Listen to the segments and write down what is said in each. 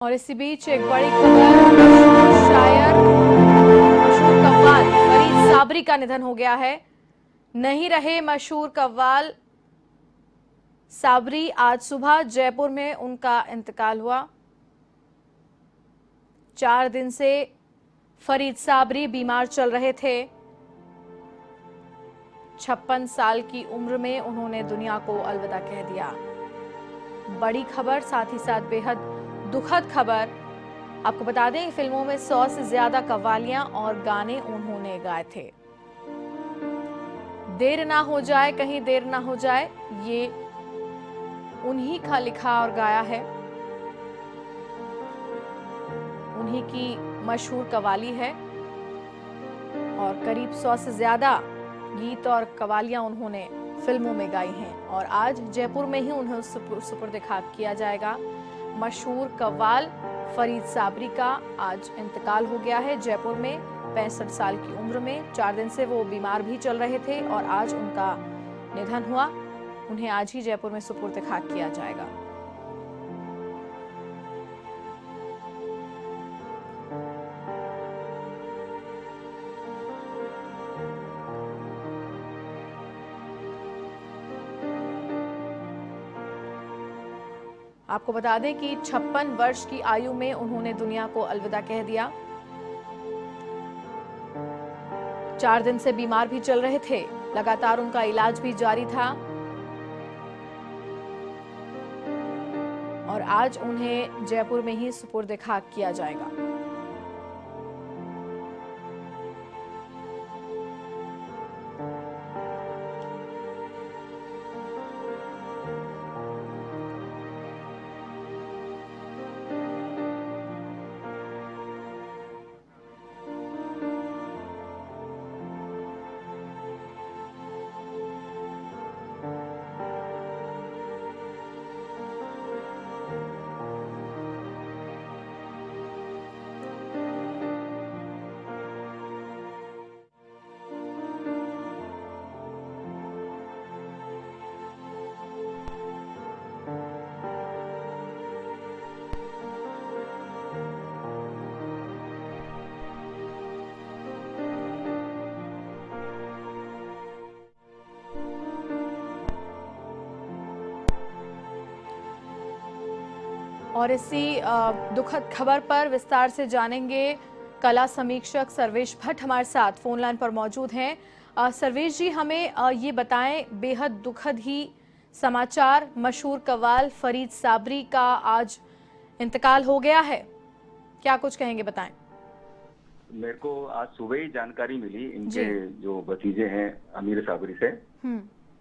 और इसी बीच एक बड़ी खबर, मशहूर शायर, मशहूर कव्वाल फरीद साबरी का निधन हो गया है। नहीं रहे मशहूर कव्वाल साबरी। आज सुबह जयपुर में उनका इंतकाल हुआ। 4 दिन से फरीद साबरी बीमार चल रहे थे। 56 साल की उम्र में उन्होंने दुनिया को अलविदा कह दिया। बड़ी खबर, साथ ही साथ बेहद दुखद खबर। आपको बता दें, फिल्मों में 100 से ज्यादा कव्वालियां और गाने उन्होंने गाए थे। देर ना हो जाए, कहीं देर ना हो जाए, ये उन्हीं का लिखा और गाया है। उन्हीं की मशहूर कव्वाली है और करीब 100 से ज्यादा गीत और कव्वालियां उन्होंने फिल्मों में गाई हैं। और आज जयपुर में ही उन्हें सुपुर्द खाक किया जाएगा। मशहूर कव्वाल फरीद साबरी का आज इंतकाल हो गया है जयपुर में 65 साल की उम्र में। 4 दिन से वो बीमार भी चल रहे थे और आज उनका निधन हुआ। उन्हें आज ही जयपुर में सुपुर्द खाक किया जाएगा। आपको बता दें कि 56 वर्ष की आयु में उन्होंने दुनिया को अलविदा कह दिया। 4 दिन से बीमार भी चल रहे थे, लगातार उनका इलाज भी जारी था और आज उन्हें जयपुर में ही सुपुर्द खाक किया जाएगा। और इसी दुखद खबर पर विस्तार से जानेंगे। कला समीक्षक सर्वेश भट्ट हमारे साथ फोन लाइन पर मौजूद हैं। सर्वेश जी, हमें ये बताएं, बेहद दुखद ही समाचार, मशहूर कव्वाल फरीद साबरी का आज इंतकाल हो गया है, क्या कुछ कहेंगे, बताएं। मेरे को आज सुबह ही जानकारी मिली इनके जो भतीजे हैं अमीर साबरी से।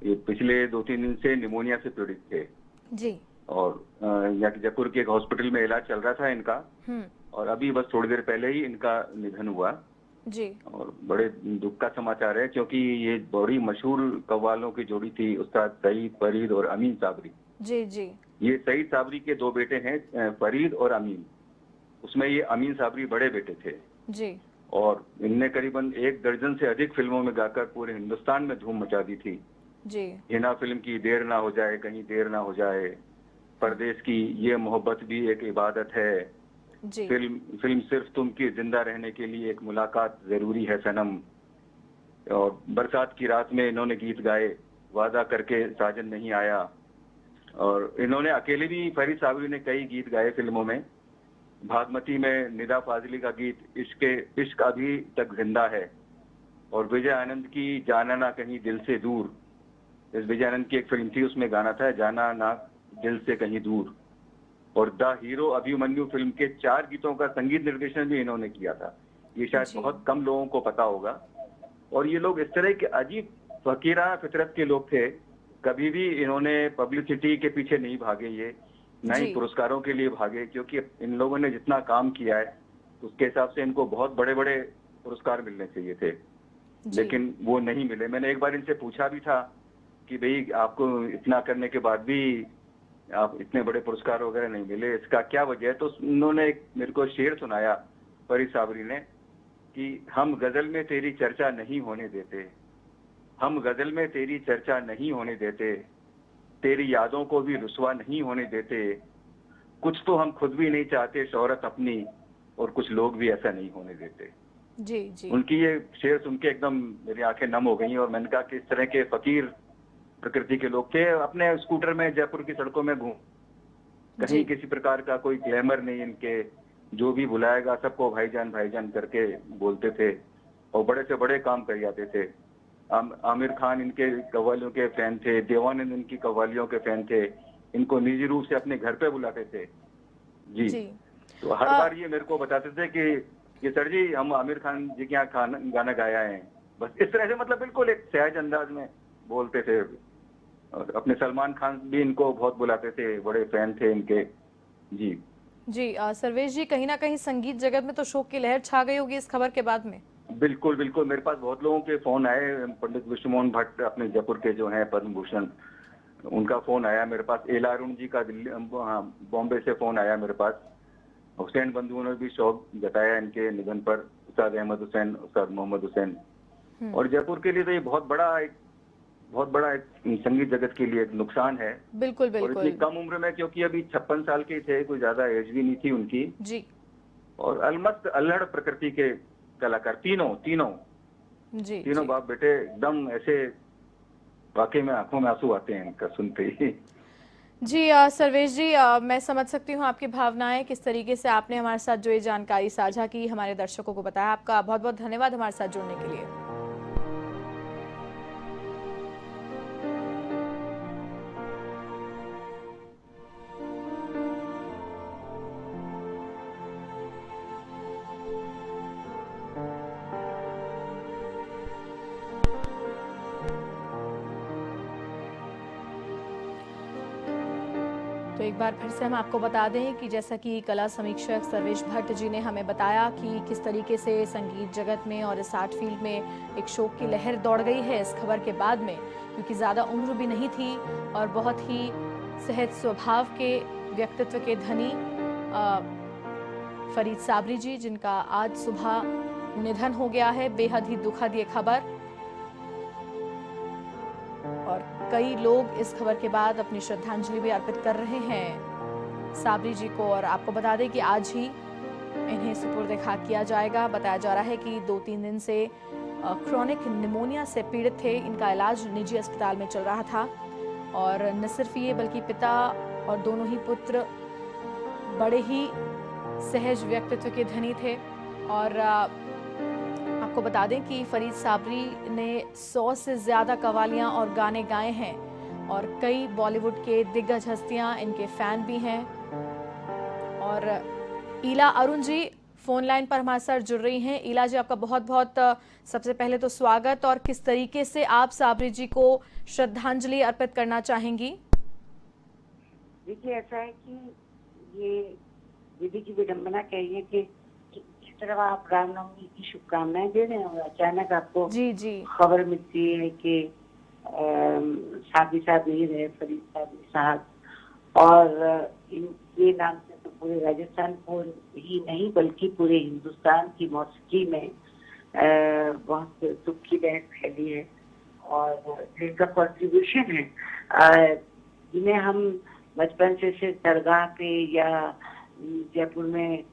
ये पिछले 2-3 दिन से निमोनिया से पीड़ित थे जी। और यहाँ के जयपुर के एक हॉस्पिटल में इलाज चल रहा था इनका। और अभी बस थोड़ी देर पहले ही इनका निधन हुआ जी। और बड़े दुख का समाचार है, क्योंकि ये बड़ी मशहूर कव्वालों की जोड़ी थी, उस्ताद सईद फरीद और अमीन साबरी। जी जी। ये सईद साबरी के 2 बेटे हैं, फरीद और अमीन। उसमें ये अमीन साबरी बड़े बेटे थे जी। और इनने करीबन 1 दर्जन से अधिक फिल्मों में गाकर पूरे हिंदुस्तान में धूम मचा दी थी जी। हिना फिल्म की देर ना हो जाए, कहीं देर ना हो जाए, परदेश की ये मोहब्बत भी एक इबादत है, जी। फिल्म सिर्फ तुम की जिंदा रहने के लिए एक मुलाकात जरूरी है सनम, और बरसात की रात में इन्होंने गीत गाए, वादा करके साजन नहीं आया। और इन्होंने अकेले भी, फरीद साबरी ने कई गीत गाए फिल्मों में। भागमती में निदा फाजिली का गीत इश्क अभी तक जिंदा है, और विजय आनंद की जाना ना कहीं दिल से दूर, इस विजय आनंद की एक फिल्म थी, उसमें गाना था जाना ना दिल से कहीं दूर। और द हीरो अभिमन्यु फिल्म के 4 गीतों का संगीत निर्देशन भी इन्होंने किया था। ये शायद बहुत कम लोगों को पता होगा। और ये लोग इस तरह के अजीब फकीराना फितरत के लोग थे, कभी भी इन्होंने पब्लिसिटी के पीछे नहीं भागे, ये न ही पुरस्कारों के लिए भागे, क्योंकि इन लोगों ने जितना काम किया है उसके हिसाब से इनको बहुत बड़े बड़े पुरस्कार मिलने चाहिए थे, लेकिन वो नहीं मिले। मैंने एक बार इनसे पूछा भी था कि भाई आपको इतना करने के बाद भी आप इतने बड़े पुरस्कार वगैरह नहीं मिले, इसका क्या वजह है? तो उन्होंने मेरे को शेर सुनाया फरीद साबरी ने कि हम गजल में तेरी चर्चा नहीं होने देते, हम गजल में तेरी चर्चा नहीं होने देते, तेरी यादों को भी रुसवा नहीं होने देते, कुछ तो हम खुद भी नहीं चाहते शोहरत अपनी, और कुछ लोग भी ऐसा नहीं होने देते। जी जी उनकी ये शेर सुन के एकदम मेरी आंखें नम हो गई, और मैंने कहा कि इस तरह के फकीर प्रकृति के लोग थे, अपने स्कूटर में जयपुर की सड़कों में घूम, कहीं जी किसी प्रकार का कोई ग्लैमर नहीं इनके, जो भी बुलाएगा सबको भाईजान भाईजान करके बोलते थे, और बड़े से बड़े काम कर जाते थे। आमिर खान इनके कव्वालियों के फैन थे, देवानंद इनकी कव्वालियों के फैन थे, इनको निजी रूप से अपने घर पे बुलाते थे। जी। जी तो हर अ, बार ये मेरे को बताते थे कि ये सर जी हम आमिर खान जी के यहाँ गाना गाया है, बस इस तरह से, मतलब बिल्कुल एक सहज अंदाज में बोलते थे। और अपने सलमान खान भी इनको बहुत बुलाते थे, बड़े फैन थे इनके। जी जी सर्वेश जी, कहीं ना कहीं संगीत जगत में तो शोक की लहर छा गई होगी इस खबर के बाद में। बिल्कुल बिल्कुल, मेरे पास बहुत लोगों के फोन आए। पंडित विष्णुमोहन भट्ट अपने जयपुर के जो हैं पद्म भूषण, उनका फोन आया मेरे पास। एला अरुण जी का दिल्ली, हाँ, बॉम्बे से फोन आया मेरे पास। हुसैन बंधुओं ने भी शोक जताया इनके निधन पर, उस्ताद अहमद हुसैन, उस्ताद मोहम्मद हुसैन। और जयपुर के लिए तो ये बहुत बड़ा एक संगीत जगत के लिए एक नुकसान है। बिल्कुल और इतनी बिल्कुल। कम उम्र में, क्योंकि अभी 56 साल के थे, कोई ज्यादा एज भी नहीं थी उनकी। जी और अलमस्त अल्हड़ प्रकृति के कलाकार, तीनों तीनों जी तीनों जी बाप बेटे, एकदम ऐसे वाकई में आंखों में आंसू आते हैं इनका सुनते ही। जी सर्वेश जी, मैं समझ सकती हूँ आपकी भावनाएं, किस तरीके से आपने हमारे साथ जो ये जानकारी साझा की, हमारे दर्शकों को बताया। आपका बहुत बहुत धन्यवाद हमारे साथ जुड़ने के लिए। तो एक बार फिर से हम आपको बता दें कि जैसा कि कला समीक्षक सर्वेश भट्ट जी ने हमें बताया कि किस तरीके से संगीत जगत में और इस आर्ट फील्ड में एक शोक की लहर दौड़ गई है इस खबर के बाद में, क्योंकि ज़्यादा उम्र भी नहीं थी और बहुत ही सहज स्वभाव के व्यक्तित्व के धनी फरीद साबरी जी, जिनका आज सुबह निधन हो गया है। बेहद ही दुखद ये खबर, और कई लोग इस खबर के बाद अपनी श्रद्धांजलि भी अर्पित कर रहे हैं साबरी जी को। और आपको बता दें कि आज ही इन्हें सुपुर्द खाक किया जाएगा। बताया जा रहा है कि 2-3 दिन से क्रोनिक निमोनिया से पीड़ित थे। इनका इलाज निजी अस्पताल में चल रहा था, और न सिर्फ ये बल्कि पिता और दोनों ही पुत्र बड़े ही सहज व्यक्तित्व के धनी थे। और आपको बता दें कि फरीद साबरी ने 100 से ज्यादा कवालियां और गाने गाए हैं, और कई बॉलीवुड के दिग्गज हस्तियां इनके फैन भी हैं। और ईला अरुण जी फोन लाइन पर हमारे साथ जुड़ रही हैं। ईला जी, आपका बहुत बहुत सबसे पहले तो स्वागत। और किस तरीके से आप साबरी जी को श्रद्धांजलि अर्पित करना चाहेंगी? देखिए, ऐसा है कि ये दीदी की विडम्बना कहिए कि इस तरह आप रामनवमी की शुभकामनाएं दे रहे हैं और अचानक आपको जी जी खबर मिलती है कि साबरी साहब नहीं रहे, फरीद साबरी साहब। और इनके नाम से तो पूरे राजस्थान को ही नहीं बल्कि पूरे हिंदुस्तान की मौसीकी में बहुत दुख की लहर फैली है। और जिनका कॉन्ट्रीब्यूशन है, जिन्हें हम बचपन से दरगाह पे या जयपुर में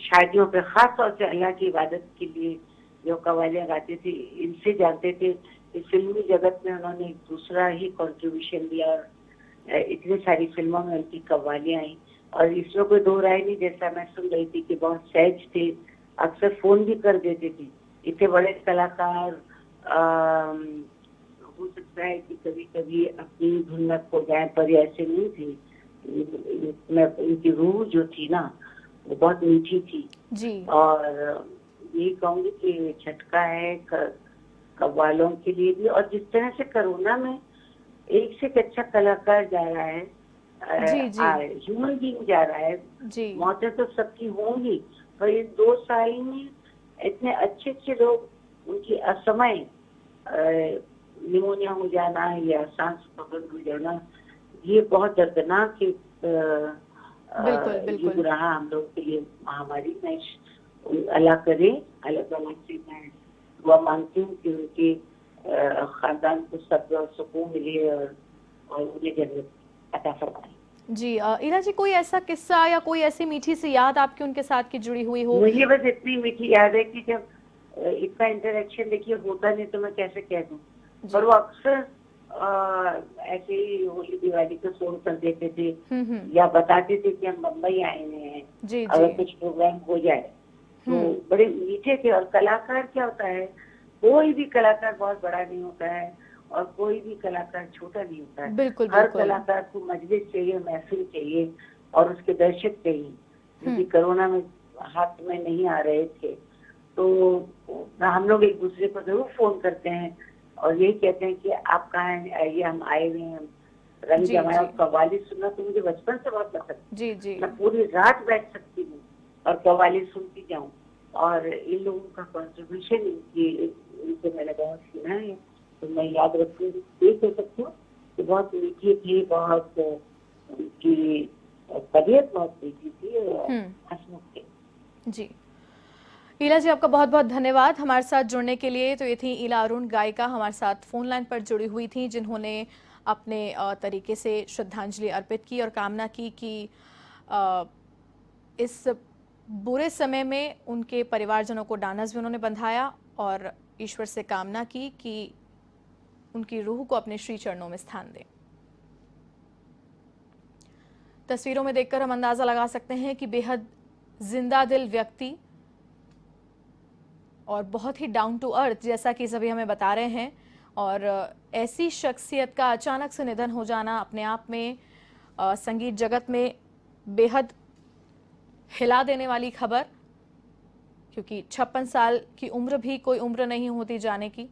शादियों पे खास तौर से अल्लाह की इबादत के लिए जो कव्वालियाँ गाते थे, इनसे जानते थे। इस फिल्मी जगत में उन्होंने एक दूसरा ही कंट्रीब्यूशन दिया, और इतनी सारी फिल्मों में उनकी कव्वालियाँ आई। और इसमें कोई दो राय नहीं, जैसा मैं सुन रही थी कि बहुत सहज थे, अक्सर फोन भी कर देते थे। इतने बड़े कलाकार हो सकता है कि कभी कभी अपनी धुन में खो जाए, पर ऐसे नहीं थे। इनकी रूह जो थी ना, वो बहुत मीठी थी। जी और यही कहूंगी कि झटका है कव्वालों के लिए भी। और जिस तरह से कोरोना में एक से एक अच्छा कलाकार जा रहा है, जी जी ह्यूमन बीइंग जा रहा है। जी मौतें तो सबकी होंगी, पर ये 2 साल में इतने अच्छे अच्छे लोग, उनकी असमय निमोनिया हो जाना या सांस बंद हो जाना, ये बहुत दर्दनाक बिल्कुल बिल्कुल युग रहा हम लोग के लिए, महामारी में। अल्लाह करे, अल्लाह ताला से मैं दुआ मांगती हूँ कि उनके खानदान को सब्र और सुकून मिले और उन्हें जन्नत अता फरमाए। जी इला जी, कोई ऐसा किस्सा या कोई ऐसी मीठी सी याद आपकी उनके साथ की जुड़ी हुई हो? मुझे बस इतनी मीठी याद है कि जब इतना इंटरेक्शन देखिए होता नहीं तो मैं कैसे कह दूं, पर वो अक्सर ऐसे ही होली दिवाली को फोन कर देते थे या बताते थे कि हम मुंबई आए हुए हैं, जी अगर जी। कुछ प्रोग्राम हो जाए तो बड़े मीठे थे। और कलाकार क्या होता है, कोई भी कलाकार बहुत बड़ा नहीं होता है और कोई भी कलाकार छोटा नहीं होता है। बिल्कुल हर बिल्कुल। कलाकार को मजलिस चाहिए, महफिल चाहिए और उसके दर्शक चाहिए। क्योंकि कोरोना में हाथ में नहीं आ रहे थे तो हम लोग एक दूसरे को जरूर फोन करते हैं और यही कहते हैं कि आप कहाँ हैं, आइए हम आए हुए हैं। रंग जी, जमाया जी। और कव्वाली सुनना तो मुझे बचपन से बहुत पसंद है। जी जी। मैं पूरी रात बैठ सकती हूँ और कव्वाली सुनती जाऊँ। और इन लोगों का कॉन्ट्रीब्यूशन इनसे मैंने बहुत सुना है तो मैं याद रखूंगी। ये कह सकती हूँ कि बहुत मीठी थी, बहुत उनकी तबीयत बहुत मीठी थी और हंसमुख थी। जी ईला जी, आपका बहुत बहुत धन्यवाद हमारे साथ जुड़ने के लिए। तो ये थी ईला अरुण, गायिका, हमारे साथ फोन लाइन पर जुड़ी हुई थी, जिन्होंने अपने तरीके से श्रद्धांजलि अर्पित की और कामना की कि इस बुरे समय में उनके परिवारजनों को ढांढस भी उन्होंने बंधाया और ईश्वर से कामना की कि उनकी रूह को अपने श्री चरणों में स्थान दें। तस्वीरों में देखकर हम अंदाजा लगा सकते हैं कि बेहद जिंदा दिल व्यक्ति और बहुत ही डाउन टू अर्थ, जैसा कि सभी हमें बता रहे हैं। और ऐसी शख्सियत का अचानक से निधन हो जाना अपने आप में संगीत जगत में बेहद हिला देने वाली खबर, क्योंकि 56 साल की उम्र भी कोई उम्र नहीं होती जाने की।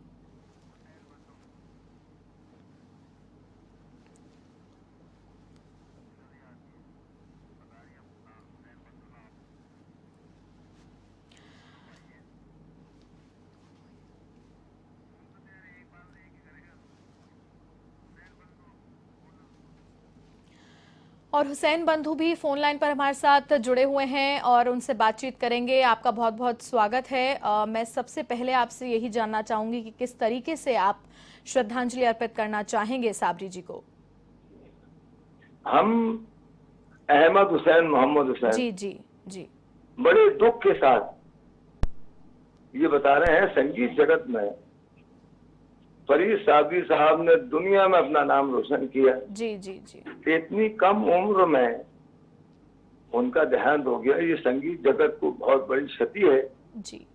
और हुसैन बंधु भी फोन लाइन पर हमारे साथ जुड़े हुए हैं और उनसे बातचीत करेंगे। आपका बहुत बहुत स्वागत है। मैं सबसे पहले आपसे यही जानना चाहूंगी कि किस तरीके से आप श्रद्धांजलि अर्पित करना चाहेंगे साबरी जी को। हम अहमद हुसैन, मोहम्मद हुसैन, जी जी जी, बड़े दुख के साथ ये बता रहे हैं, संगीत जगत में फरीद साबरी साहब ने दुनिया में अपना नाम रोशन किया। जी जी जी। इतनी कम उम्र में उनका देहांत हो गया, ये संगीत जगत को बहुत बड़ी क्षति है जी।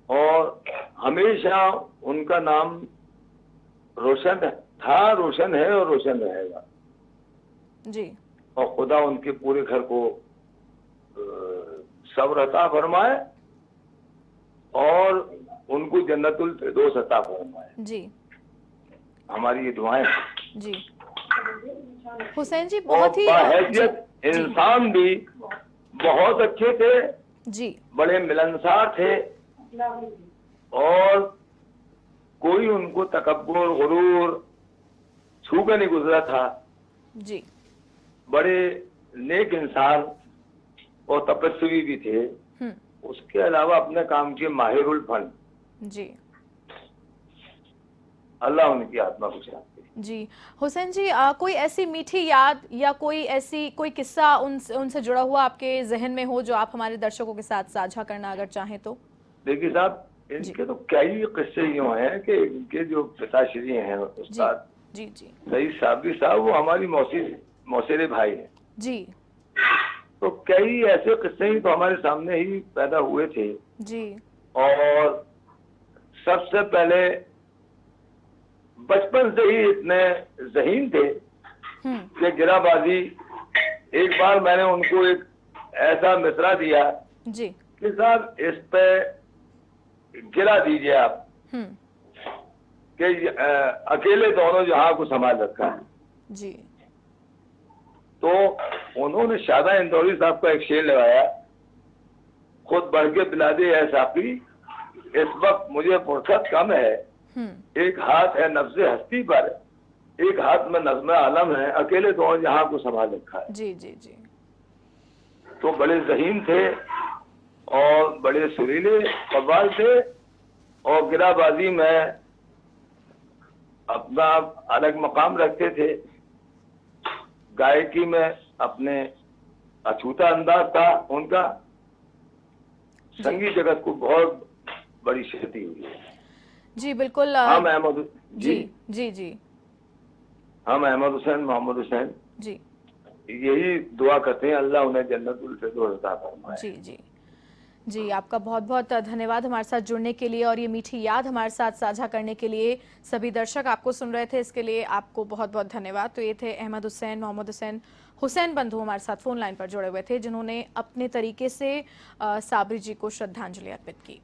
और हमेशा उनका नाम रोशन था, रोशन है और रोशन रहेगा। जी। और खुदा उनके पूरे घर को सब्र अता फरमाए और उनको जन्नतुल फिरदौस अता फरमाए। जी, हमारी ये दुआएं। जी। हुसैन जी बहुत ही बाहैसियत इंसान भी बहुत अच्छे थे जी, बड़े मिलनसार थे और कोई उनको तकब्बुर गुरूर छू कर नहीं गुजरा था। जी, बड़े नेक इंसान और तपस्वी भी थे। उसके अलावा अपने काम के माहिरुल फन। जी, अल्लाह उनकी आत्मा को शांति दे। जी। हुसैन जी, कोई ऐसी मीठी याद या कोई ऐसी कोई किस्सा उनसे जुड़ा हुआ आपके जहन में हो जो आप हमारे दर्शकों के साथ साझा करना अगर चाहें तो? देखिए साहब, इनके तो कई किस्से यूँ हैं कि इनके जो पिताश्री हैं उस्ताद जी जी सईद साबरी साहब, वो हमारी मौसेरे भाई हैं जी तो कई ऐसे किस्से ही तो हमारे सामने ही पैदा हुए थे जी। और सबसे पहले बचपन से ही इतने ज़हीन थे कि गिराबाजी। एक बार मैंने उनको एक ऐसा मिसरा दिया जी कि साहब इस पे गिरा दीजिए आप कि अकेले दोनों जहां को संभाल रखा है। जी। तो उन्होंने शादा इंदौरी साहब का एक शेर लगाया, खुद बढ़ के पिला दे ऐ साकी, इस वक्त मुझे फुर्सत कम है, एक हाथ है नफ्ज़े हस्ती पर, एक हाथ में नज़्म आलम है, अकेले दोनों जहां को संभाल रखा है। जी जी जी। तो बड़े ज़हीन थे और बड़े सुरीले कव्वाल थे और गिराबाजी में अपना अलग मकाम रखते थे। गायकी में अपने अछूता अंदाज था उनका, संगीत जगत को बहुत बड़ी क्षति हुई है। जी बिल्कुल। हम अहमद जी जी जी हम अहमद हुसैन, मोहम्मद हुसैन जी यही दुआ करते हैं, अल्लाह उन्हें जन्नतुल फिरदौस अता फरमाए। जी जी जी, आपका बहुत बहुत धन्यवाद हमारे साथ जुड़ने के लिए और ये मीठी याद हमारे साथ साझा करने के लिए। सभी दर्शक आपको सुन रहे थे, इसके लिए आपको बहुत बहुत धन्यवाद। तो ये थे अहमद हुसैन, मोहम्मद हुसैन, हुसैन बंधु हमारे साथ फोन लाइन पर जुड़े हुए थे, जिन्होंने अपने तरीके से साबरी जी को श्रद्धांजलि अर्पित की।